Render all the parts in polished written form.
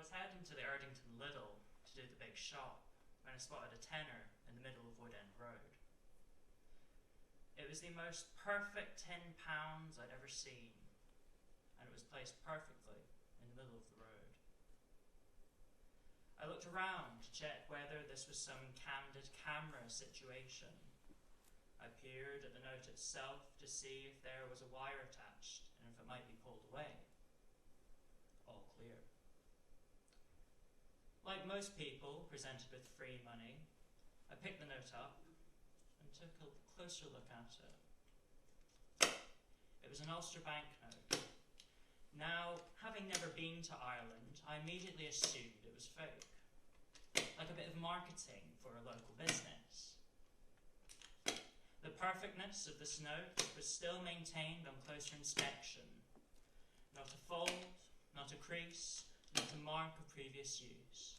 was heading to the Erdington Lidl to do the big shop when I spotted a tenner in the middle of Wood End Road. It was the most perfect £10 I'd ever seen, and it was placed perfectly in the middle of the road. I looked around to check whether this was some candid camera situation. I peered at the note itself to see if there was a wire attached and if it might be pulled away. All clear. Like most people presented with free money, I picked the note up and took a closer look at it. It was an Ulster banknote. Now, having never been to Ireland, I immediately assumed it was fake, like a bit of marketing for a local business. The perfectness of this note was still maintained on closer inspection. Not a fold, not a crease, not a mark of previous use.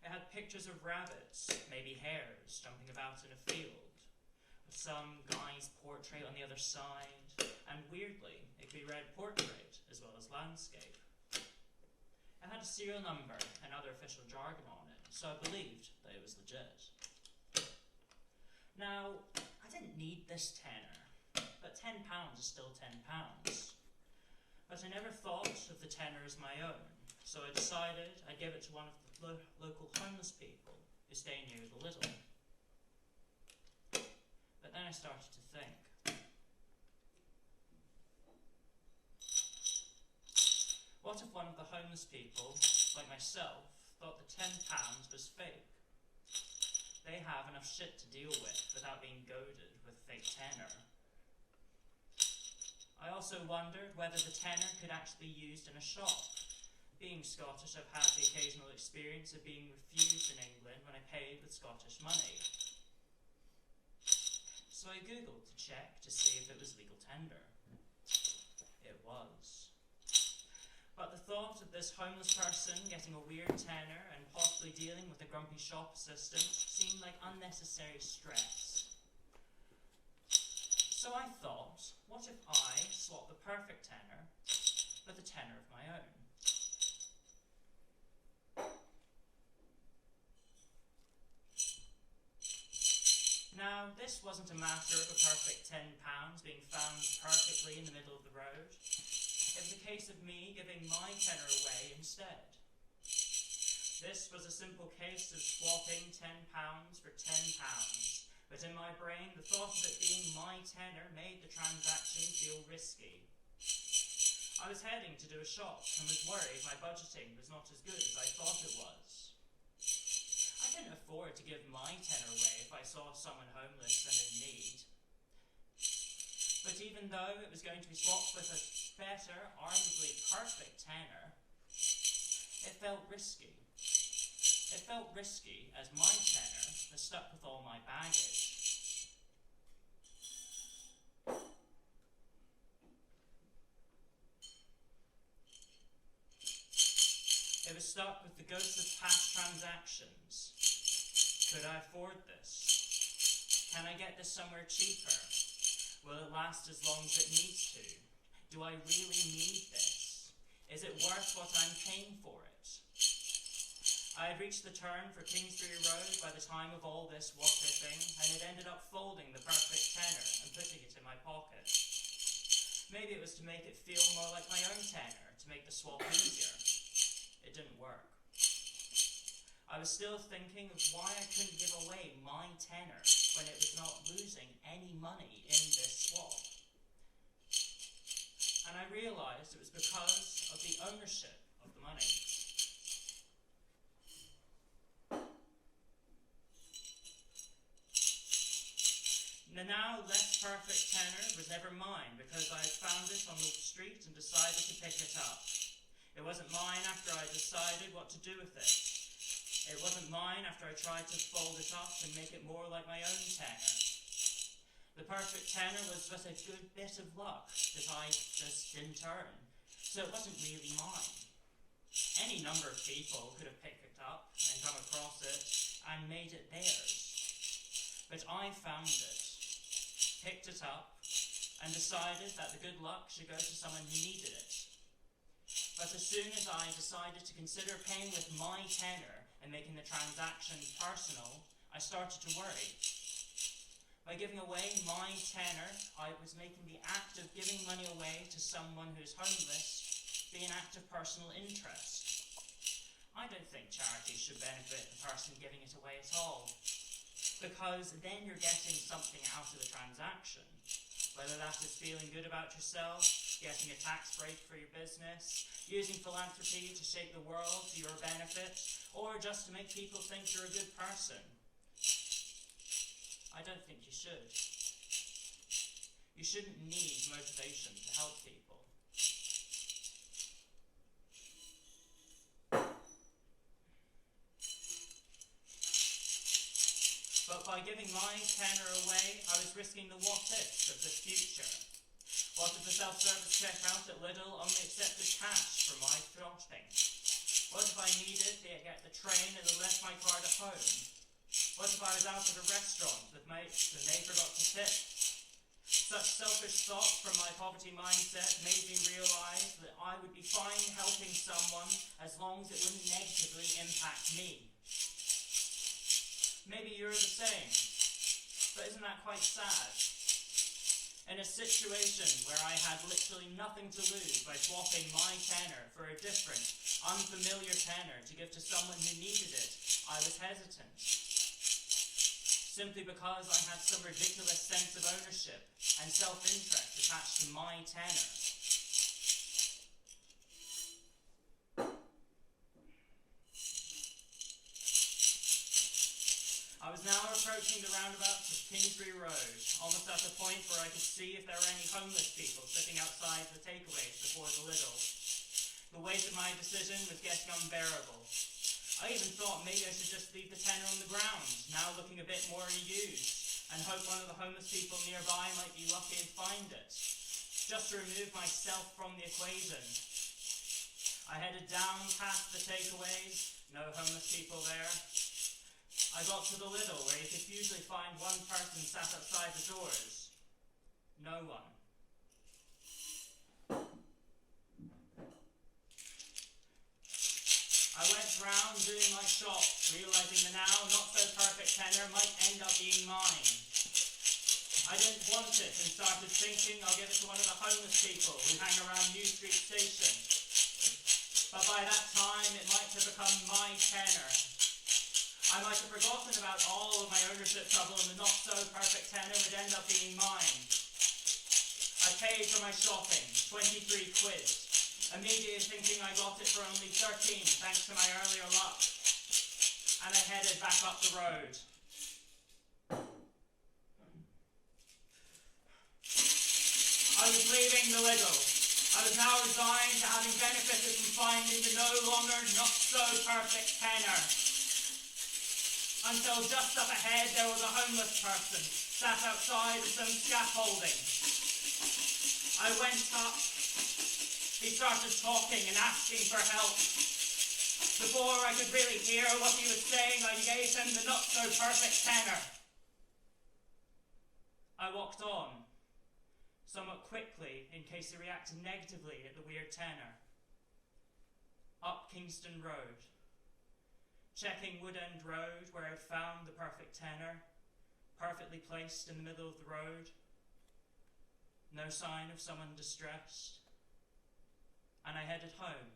It had pictures of rabbits, maybe hares, jumping about in a field, with some guy's portrait on the other side, and weirdly, it could be read portrait as well as landscape. It had a serial number and other official jargon on it, so I believed that it was legit. Now, I didn't need this tenner, but £10 is still £10. But I never thought of the tenner as my own, so I decided I'd give it to one of the local homeless people who stay near the Lidl. But then I started to think. What if one of the homeless people, like myself, thought the £10 was fake? They have enough shit to deal with without being goaded with fake tenner. I also wondered whether the tenner could actually be used in a shop. Being Scottish, I've had the occasional experience of being refused in England when I paid with Scottish money. So I googled to check to see if it was legal tender. It was. But the thought of this homeless person getting a weird tenner and possibly dealing with a grumpy shop assistant seemed like unnecessary stress. So I thought, what if I swapped the perfect tenner with a tenner of my own? Now, this wasn't a matter of a perfect £10 being found perfectly in the middle of the road. It was a case of me giving my tenner away instead. This was a simple case of swapping £10 for £10, but in my brain the thought of it being my tenner made the transaction feel risky. I was heading to do a shop and was worried my budgeting was not as good as I thought it was. I couldn't afford to give my tenner away if I saw someone homeless and in need. But even though it was going to be swapped with a better, arguably perfect tenner, it felt risky. It felt risky as my tenner was stuck with all my baggage. It was stuck with the ghosts of past transactions. Could I afford this? Can I get this somewhere cheaper? Will it last as long as it needs to? Do I really need this? Is it worth what I'm paying for it? I had reached the turn for Kingsbury Road by the time of all this what-ifing, and had ended up folding the perfect tenner and putting it in my pocket. Maybe it was to make it feel more like my own tenner, to make the swap easier. It didn't work. I was still thinking of why I couldn't give away my tenner when it was not losing any money in this swap. And I realised it was because of the ownership of the money. The now less perfect tenner was never mine because I had found it on the street and decided to pick it up. It wasn't mine after I decided what to do with it. It wasn't mine after I tried to fold it up and make it more like my own tenner. The perfect tenner was just a good bit of luck that I just didn't earn, so it wasn't really mine. Any number of people could have picked it up and come across it and made it theirs. But I found it, picked it up, and decided that the good luck should go to someone who needed it. But as soon as I decided to consider paying with my tenner and making the transaction personal, I started to worry. By giving away my tenner, I was making the act of giving money away to someone who's homeless be an act of personal interest. I don't think charity should benefit the person giving it away at all, because then you're getting something out of the transaction, whether that is feeling good about yourself, getting a tax break for your business, using philanthropy to shape the world to your benefit, or just to make people think you're a good person. I don't think you should. You shouldn't need motivation to help people. But by giving my tenner away, I was risking the what-ifs of the future. What if the self-service checkout at Lidl only accepted cash for my shopping? What if I needed to get the train and I left my card at home? What if I was out at a restaurant with mates and they forgot to tip? Such selfish thoughts from my poverty mindset made me realise that I would be fine helping someone as long as it wouldn't negatively impact me. Maybe you're the same, but isn't that quite sad? In a situation where I had literally nothing to lose by swapping my tenner for a different, unfamiliar tenner to give to someone who needed it, I was hesitant. Simply because I had some ridiculous sense of ownership and self-interest attached to my tenner. I was now approaching the roundabout of Kingsbury Road, almost at the point where I could see if there were any homeless people sitting outside the takeaways before the Lidl. The weight of my decision was getting unbearable. I even thought maybe I should just leave the tenner on the ground, now looking a bit more used, and hope one of the homeless people nearby might be lucky and find it, just to remove myself from the equation. I headed down past the takeaways, no homeless people there. I got to the Lidl, where you could usually find one person sat outside the doors. No one. I went round doing my shop, realising the now not-so-perfect tenner might end up being mine. I didn't want it and started thinking I'll give it to one of the homeless people who hang around New Street Station. But by that time, it might have become my tenner. I might have forgotten about all of my ownership trouble and the not-so-perfect tenner would end up being mine. I paid for my shopping, 23 quid, immediately thinking I got it for only 13 thanks to my earlier luck. And I headed back up the road. I was leaving the Lidl. I was now resigned to having benefited from finding the no longer not-so-perfect tenner. Until just up ahead there was a homeless person sat outside of some scaffolding. I went up. He started talking and asking for help. Before I could really hear what he was saying, I gave him the not-so-perfect tenner. I walked on, somewhat quickly in case he reacted negatively at the weird tenner. Up Kingston Road. Checking Wood End Road, where I'd found the perfect tenner, perfectly placed in the middle of the road. No sign of someone distressed. And I headed home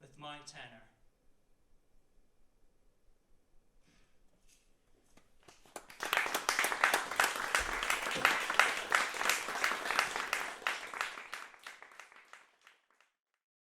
with my tenner.